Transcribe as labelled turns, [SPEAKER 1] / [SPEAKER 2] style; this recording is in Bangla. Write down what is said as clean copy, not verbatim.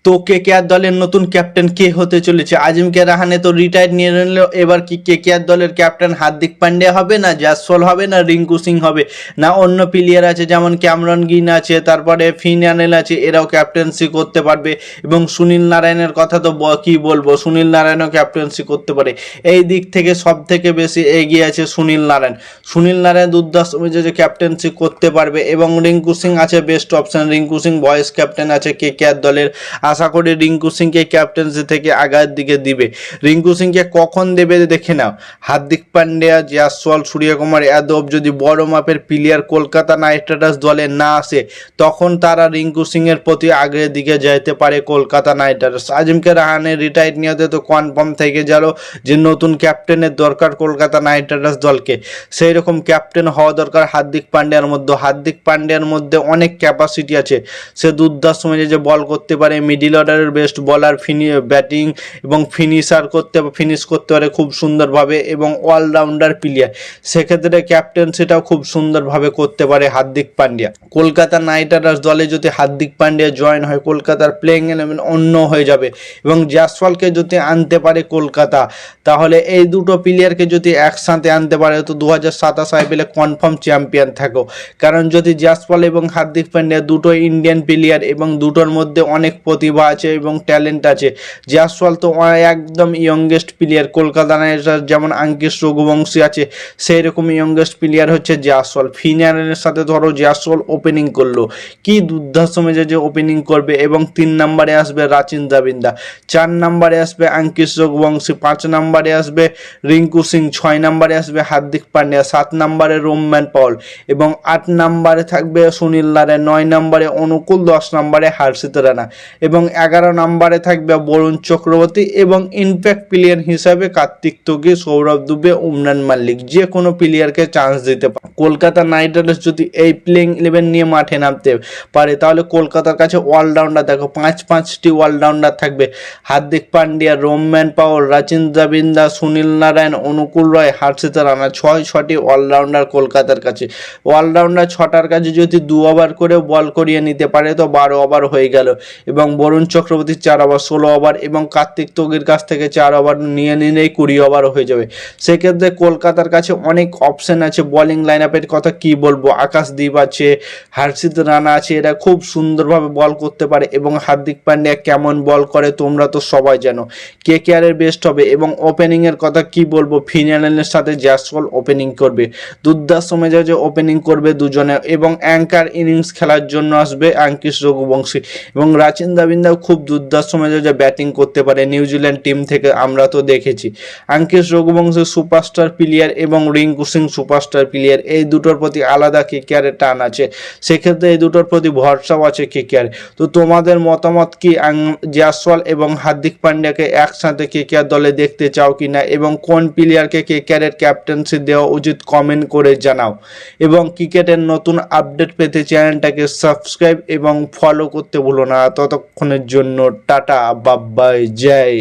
[SPEAKER 1] তো কেকেআর দলের নতুন ক্যাপ্টেন কে হতে চলেছে? আজিমকে রাহানে তো রিটায়ার নিয়ে নিল, এবার কি কেকেআর দলের ক্যাপ্টেন হার্দিক পান্ডিয়া হবে, না জয়সওয়াল হবে, না রিঙ্কু সিং হবে, না অন্য প্লেয়ার আছে যেমন ক্যামরন গ্রিন আছে, তারপরে ফিন অ্যানেল আছে, এরাও ক্যাপ্টেন্সি করতে পারবে। এবং সুনীল নারায়ণের কথা তো কি বলবো, সুনীল নারায়ণও ক্যাপ্টেন্সি করতে পারে। এই দিক থেকে সব থেকে বেশি এগিয়ে আছে সুনীল নারায়ণ। সুনীল নারায়ণ দুর্দান্ত যে ক্যাপ্টেন্সি করতে পারবে এবং রিঙ্কু সিং আছে best option. Rinku Singh voice captain আছে কেকেআর দলের। আশা করি রিঙ্কু সিংকে ক্যাপ্টেন্সি থেকে আগার দিকে দিবে। রিঙ্কু সিংকে কখন দেবে দেখে নাও। হার্দিক পান্ডিয়া, জয়সওয়াল, সূর্যকুমার যাদব যদি বড় মাপের প্লেয়ার কলকাতা নাইট রাইডার্স দলে না আসে, তখন তারা রিঙ্কু সিংয়ের প্রতি আগের দিকে যেতে পারে কলকাতা নাইট রাইডার্স। আজিমকে রাহানে রিটায়ার নিতে তো কনফার্ম থেকে গেল যে নতুন ক্যাপ্টেনের দরকার কলকাতা নাইট রাইডার্স দলকে। সেই রকম ক্যাপ্টেন হওয়া দরকার হার্দিক পান্ডিয়ার মধ্যে। হার্দিক পান্ডিয়ার মধ্যে অনেক ক্যাপাসিটি আছে, সে দুর্দান্ত যে বল করতে পারে, মিডিল অর্ডারের বেস্ট বলার, ব্যাটিং এবং ফিনিশ করতে পারে খুব সুন্দরভাবে এবং অলরাউন্ডার প্লেয়ার। সেক্ষেত্রে ক্যাপ্টেন্সিটাও খুব সুন্দরভাবে করতে পারে হার্দিক পান্ডিয়া। কলকাতা নাইট রাইডার্স দলে যদি হার্দিক পান্ডিয়া জয়েন হয়, কলকাতার প্লেইং ইলেভেন অন্য হয়ে যাবে। এবং জয়সওয়ালকে যদি আনতে পারে কলকাতা, তাহলে এই দুটো প্লেয়ারকে যদি একসাথে আনতে পারে তো 2027 আইপিএলে কনফার্ম চ্যাম্পিয়ন থাকো। কারণ যদি জয়সওয়াল এবং হার্দিক পান্ডিয়া দুটো ইন্ডিয়ান প্লেয়ার এবং দুটোর মধ্যে অনেক প্রতিভা আছে এবং ট্যালেন্ট আছে। জয়সওয়াল তো একদম youngest player, Kolkata Knight Riders যেমন আঙ্কিশ রঘুবংশী আছে সেই রকম ইয়ংগেস্ট প্লেয়ার হচ্ছে জয়সওয়াল। ফিনানের সাথে ধরো জয়সওয়াল ওপেনিং করলো, কি দুর্দান্ত মেজাজে ওপেনিং করবে। এবং 3 নম্বরে আসবে রাচিন রবিন্দা, 4 নম্বরে আসবে আঙ্কিশ রঘুবংশী, 5 নম্বরে আসবে রিঙ্কু সিং, 6 নম্বরে আসবে হার্দিক পান্ডিয়া, 7 নম্বরে রোম্যান পল এবং 8 নম্বরে থাকবে সুনীল নারায়ণ, 9 নম্বরে অনুকূল, 10 নম্বরে হর্ষিত রানা এবং 11 নম্বরে থাকবে বরুণ চক্রবর্তী এবং ইনপ্যাক্ট প্লেয়ার হিসাবে কার্তিক তোগি, সৌরভ দুবে, উমরান মাল্লিক, যে কোনো প্লেয়ারকে চান্স দিতে পারে। কলকাতা নাইট রাইডার্স যদি এই প্লেইং 11 নিয়ে মাঠে নামতে পারে, তাহলে কলকাতার কাছে অলরাউন্ডার দেখো 5টি অলরাউন্ডার থাকবে। হার্দিক পান্ডিয়া, রোম্যান পাওয়াল, রাচিন রবিন্দা, সুনীল নারায়ণ, অনুকূল রয়, হর্ষিত রানা, 6টি অলরাউন্ডার কলকাতার কাছে। অলরাউন্ডার 6টার কাছে যদি 2 ওভার করে বল করিয়ে নিতে পারে তো 12 ওভার হয়ে গেল। এবং বরুণ চক্রবর্তী 4 ওভার 16 ওভার এবং কার্তিক তোগির কাছ থেকে 4 ওভার নিয়ে নিলেই 20 ওভার হয়ে যাবে। সেক্ষেত্রে কলকাতার কাছে অনেক অপশন আছে। বোলিং লাইন আপের কথা কি বলবো, আকাশদীপ আছে, হর্ষিত রানা আছে, এরা খুব সুন্দরভাবে বল করতে পারে। এবং হার্দিক পান্ডিয়া কেমন বল করে তোমরা তো সবাই জানো। কেকেআরের বেস্ট হবে। এবং ওপেনিং এর কথা কি বলবো, ফিনানের সাথে জয়সওয়াল ওপেনিং করবে, দুর্দান্ত মেজাজে ওপেনিং করবে দুজনে। এবং অ্যাঙ্কার ইনিংস খেলার জন্য আসবে আঙ্কিশ রঘুবংশী এবং রাচিন রবিন্দাও খুব দুর্দান্ত মেজাজে ব্যাটিং করতে পারে, নিউজিল্যান্ড টিম থেকে আমরা তো দেখেছি। আঙ্কিশ রঘুবংশী সুপারস্টার প্লেয়ার এবং রিঙ্কু সিং সুপারস্টার প্লেয়ার, এই দুটোর প্রতি আলাদা কেকেআরের টান আছে। সেক্ষেত্রে এই দুটোর প্রতি ভরসাও আছে কেকেআর। তো তোমাদের মতামত কি, জয়সওয়াল এবং হার্দিক পান্ডিয়াকে একসাথে কেকেআর দলে দেখতে চাও কিনা এবং কোন প্লেয়ারকে কেকেআরের ক্যাপ্টেন্সি দেওয়া উচিত কমেন্ট করে জানাও। এবং ক্রিকেটের নতুন আপডেট পেতে চ্যানেলটাকে সাবস্ক্রাইব এবং ফলো করতে ভুলো না। ততক্ষণের জন্য টাটা, বাই বাই, জয়।